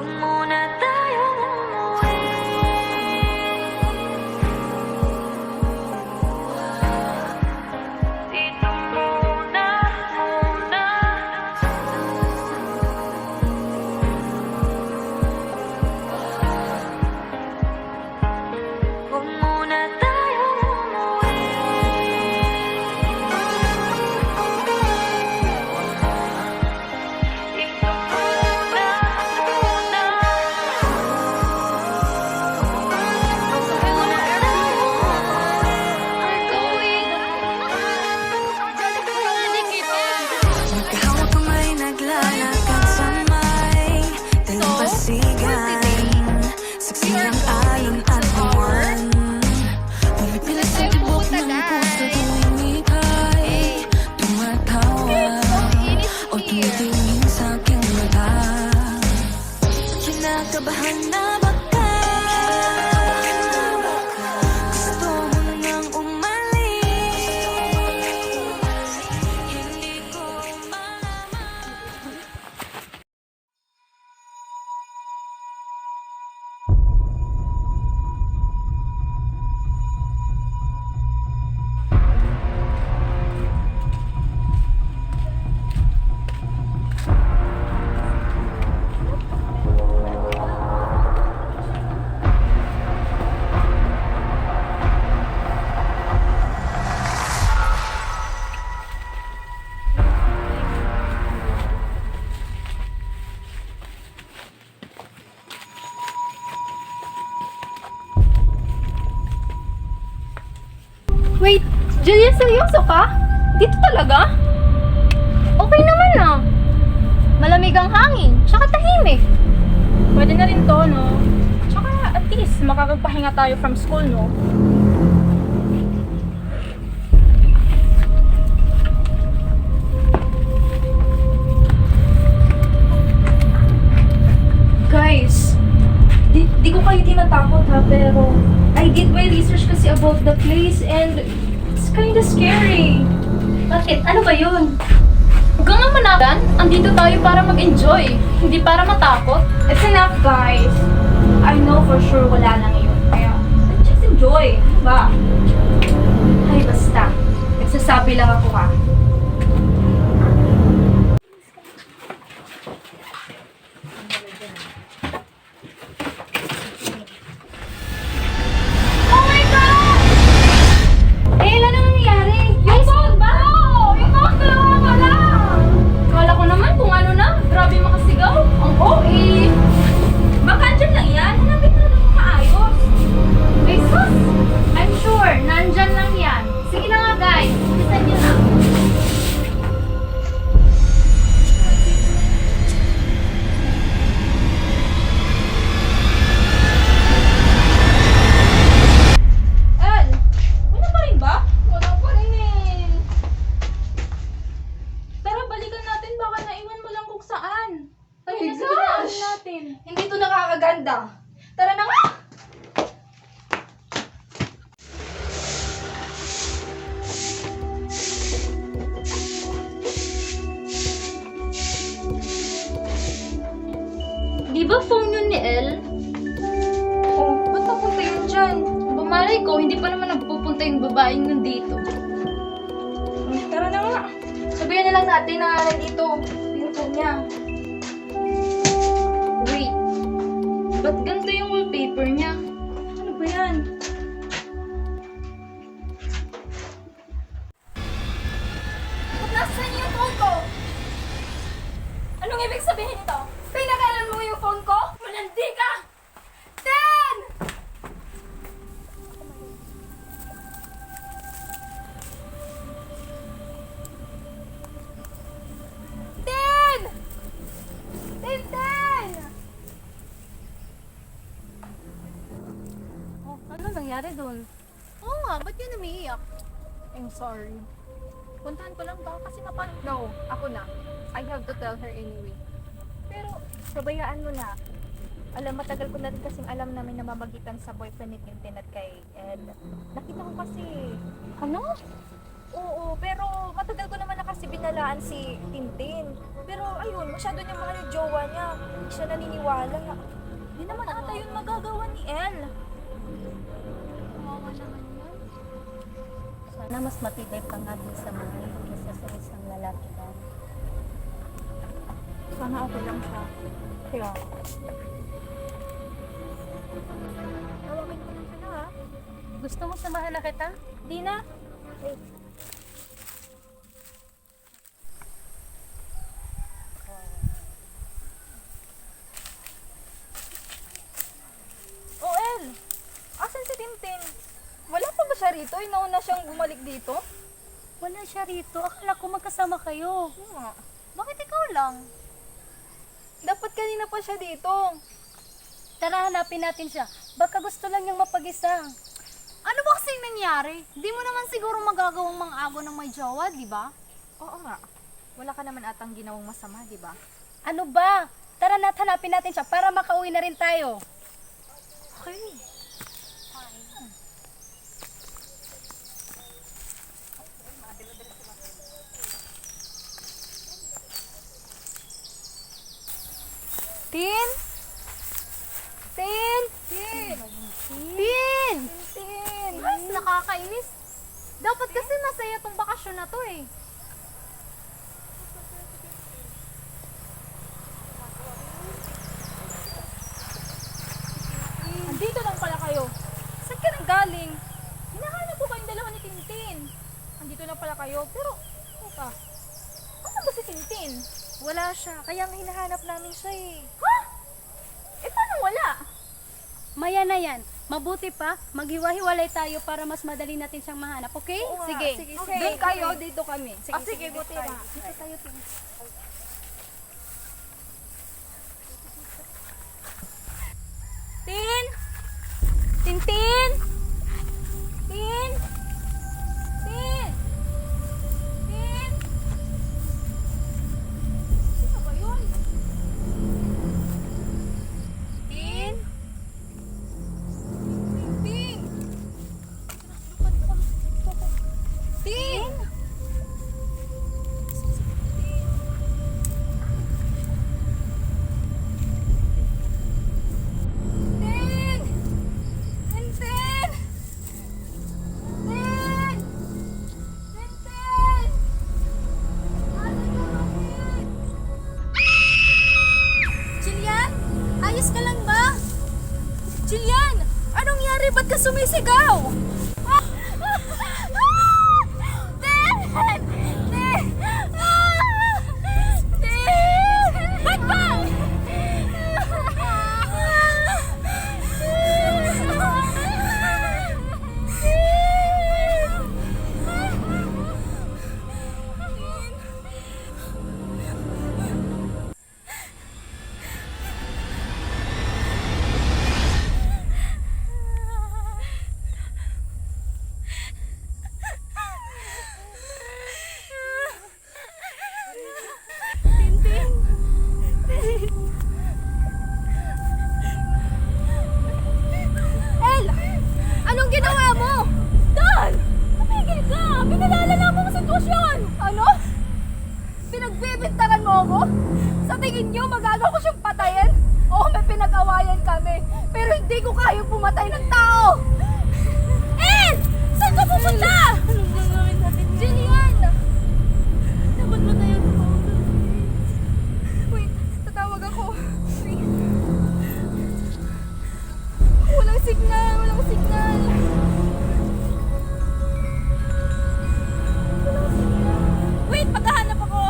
muna tayong umuwi. Dito muna. Huwag muna tayong umuwi. Dito muna. Magkahawak kamay, naglalakad sa may dalampasigan. Saksi ang alon at buwan. Pumipilit sa tibok ng puso tuwing ika'y tumatawa o tumitingin sa aking mata. Kinakabahan na baka gusto mo nang umalis. Hindi ko malaman. Wait, Julia, seryoso ka? Dito talaga? Okay naman ah. Malamig ang hangin, tsaka tahimik. Pwede na rin to, no? Tsaka at least makakagpahinga tayo from school, no? Guys, di ko kayo tinatakot ha, pero I did my research kasi about the place and it's kinda scary. Bakit? Ano ba yun? Huwag kang manatan. Andito tayo para mag-enjoy, hindi para matakot. It's enough, guys. I know for sure wala lang yun. Kaya, let's just enjoy. Ano ba? Ay, basta. Nagsasabi lang ako ha. Oh my God! Eh, ano nangyayari? Yung phone ba? Oo! Yung phone ko wala! Kala ko naman kung ano na. Grabe makasigaw. Ang OA. Baka dyan lang yan. Hanapin mo na maayos. Ay, sus! I'm sure, nandyan lang yan. Sige na nga, guys. Bilisan nyo na. El, wala pa rin ba? Wala pa rin eh. Tara, balikan natin. Baka naiwan mo lang kung saan. Tayo na sa ginaan natin. Hindi to nakakaganda. Tara na nga! Di ba phone yun ni El? Oh, ba't napunta yun dyan? Bumalay ko, hindi pa naman nagpupunta yung babaeng nandito. Tara na nga. Sabihin na lang natin na nandito. Yung phone niya. Wait, ba't ganito yung wallpaper niya? Ano ba yan? Ba't nasaan yung phone ko? Anong ibig sabihin nito? Pinakalan mo yung phone ko? Malandi ka! Ten! Ten! Ten! Oh, ano nangyari doon? Oo nga, ba't yun umiiyak? I'm sorry. Puntahan ko lang ba? Kasi no, ako na. I have to tell her anyway. Pero, pabayaan mo na. Matagal ko na rin kasing alam namin na mamagitan sa boyfriend ni Tintin at kay Ed. Nakita ko kasi. Ano? Oo, pero matagal ko naman na kasi hinalaan si Tintin. Pero ayun, masyado niyang mahal yung jowa niya. Hindi siya naniniwala. Hindi naman ata yun magagawa ni El. Kawawa naman yun. Sana mas matibay pa nga din sa mahal kaysa sa isang lalaki lang. Sana okay lang siya. Kaya, Tawagin ko lang siya ha. Gusto mo samahan na kita? di na. Oh, El! Asan si Tintin? Wala pa ba siya rito? Inauna siyang bumalik dito? Wala siya rito. Akala ko magkasama kayo. Oo nga. Bakit ikaw lang? Dapat kanina pa siya dito. Tara, hanapin natin siya. Baka gusto lang niyang mapag-isa. Ano ba kasing nangyari? Di mo naman siguro magagawang mang-ago ng may jowa, di ba? Oo nga. Wala ka naman atang ginawang masama, di ba? Ano ba? Tara na at hanapin natin siya para makauwi na rin tayo. Okay. Tin? Tin? Tin? Tin! Tin? Mas nakakainis. Dapat kasi masaya tong bakasyon na to eh. Andito lang pala kayo. Saan ka nang galing? Hinahanap ko kayong dalawa ni Tintin. Andito lang pala kayo. Pero, teka. Asan ba si Tintin? Wala siya. Kaya nga hinahanap namin siya eh. Ha? Eh, paano wala? Maya na yan. Mabuti pa, maghiwa-hiwalay tayo para mas madali natin siyang mahanap, okay? Oo nga. Sige. Sige, Okay. doon kayo, dito kami. Sige, sige, buti tayo. na. Dito tayo, Tin. Tin? Tintin? Tin? Tin? Tin? Sino ba yun? Tin? Tin? Tin? Tin! Tintin! Tin! Tintin! Asan ka ba, Tin? Jillian? Ayos ka lang ba? Jillian! Anong nangyari? Ba't ka sumisigaw? Tin! Tin! Tin! Ba't ba? El! Anong ginawa mo? Dal! Tumigil ka! Pinalala lang mo ang sitwasyon! Ano? Pinagbibintangan mo ako? Sa tingin niyo, magagawa ko siyang patayin? Oo, may pinag-awayan kami. Pero hindi ko kayang pumatay ng tao! El! Saan ka pupunta? Anong gagawin natin? Jillian! Dapat ba tayo Wait, tatawag ako. Wait. Walang signal, walang signal. Walang signal. Wait, maghahanap ako.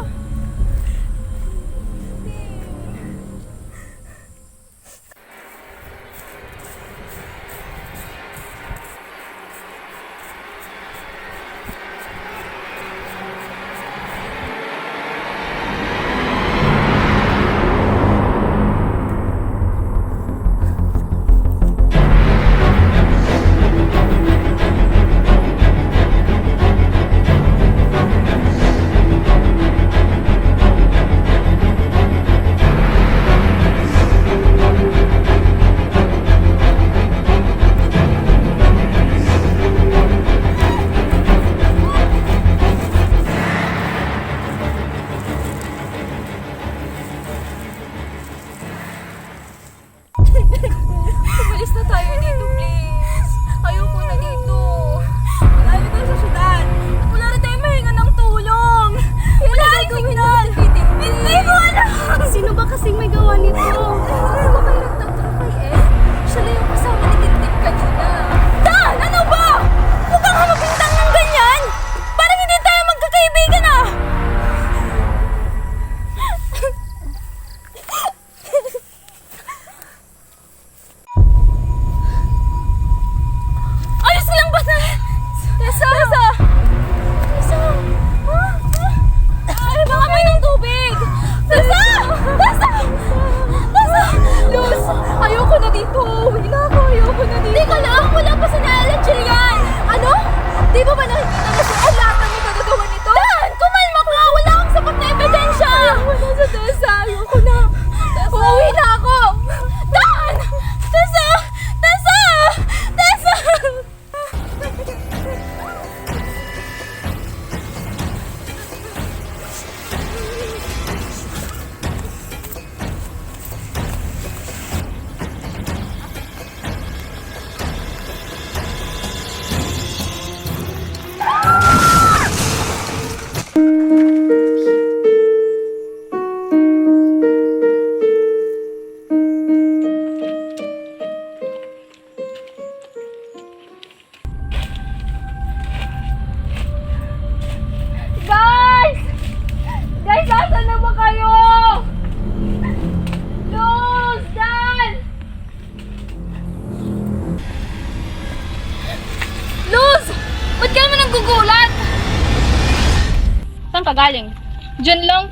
Saan ka galing? Diyan lang.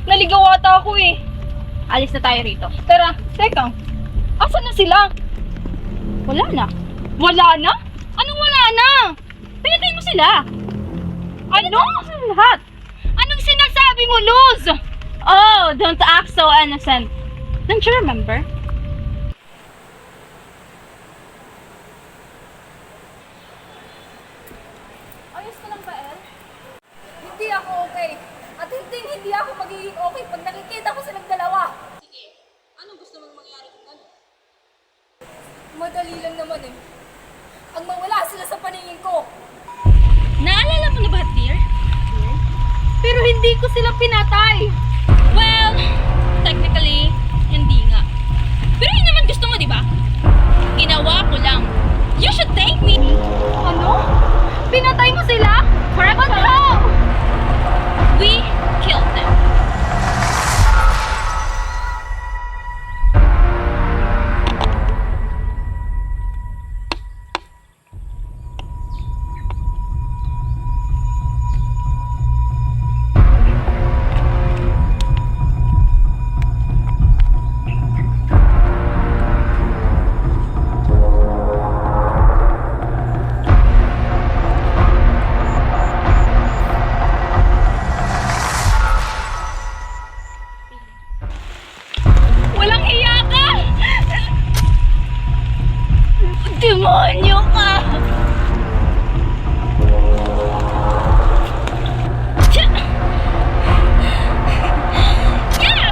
Naligaw ata ako eh. Alis na tayo rito. Tara, teka. Asan na sila? Wala na. Wala na? Anong wala na? Pinatay mo sila. Ano? Lahat. Anong sinasabi mo, Luz? Oh, don't act so innocent. Don't you remember? Ayos ka lang ba, El? Hindi ako okay. At hindi ako magiging okay pag nakikita ko silang dalawa. Sige. Anong gusto mong mangyari kung ano? Madali lang naman eh. Ang mawala sila sa paningin ko. Naalala mo na ba, dear? Pero hindi ko sila pinatay. Well, technically, hindi nga. Pero yun naman gusto mo, di ba? Ginawa ko lang. You should thank me. Ano? Pinatay mo sila? But no! We killed them. Walang hiya ka! Demonyo ka! Yeah!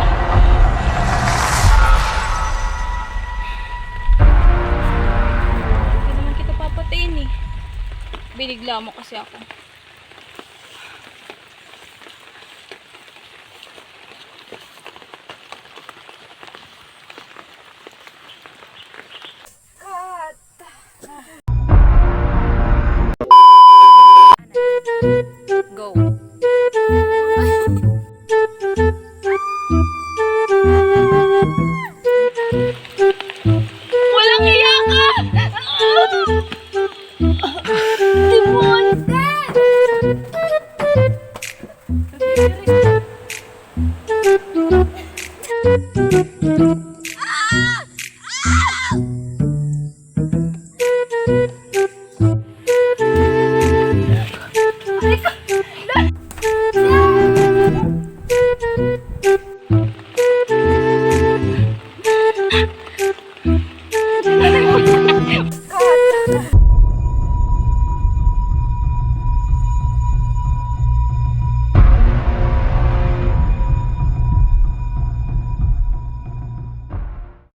Hindi naman kita papatayin eh. Binigla mo kasi ako. Walang hiya ka! Demon!